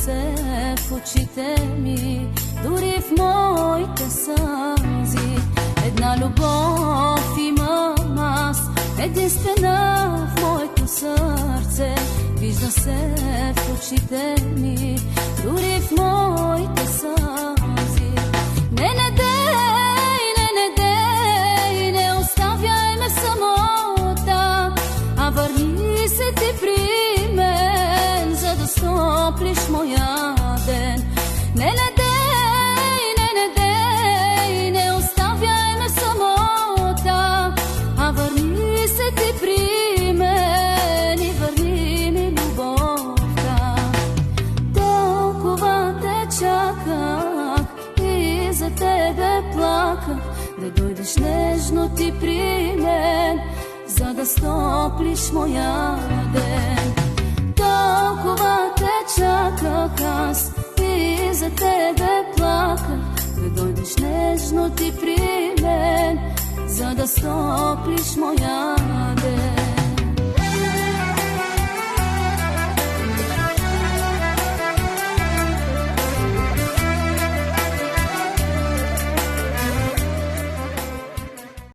се в очите ми, дури в моите сълзи. Една любов имам аз, единствена в моето сърце. Вижда се в очите ми, дори в моите сълзи. Не дей, не оставяй ме в самота, а върни се ти при мен, за да стоплиш моя ден. Не дей, не оставяй ме в самота, а върни се ти при мен и върни ми любовта. Толкова те чаках и за тебе плаках, да дойдеш нежно ти при мен, за да стоплиш моя ден. Толкова те чаках аз и за тебе плаках, да дойдеш нежно ти при мен, за да стоплиш моя ден.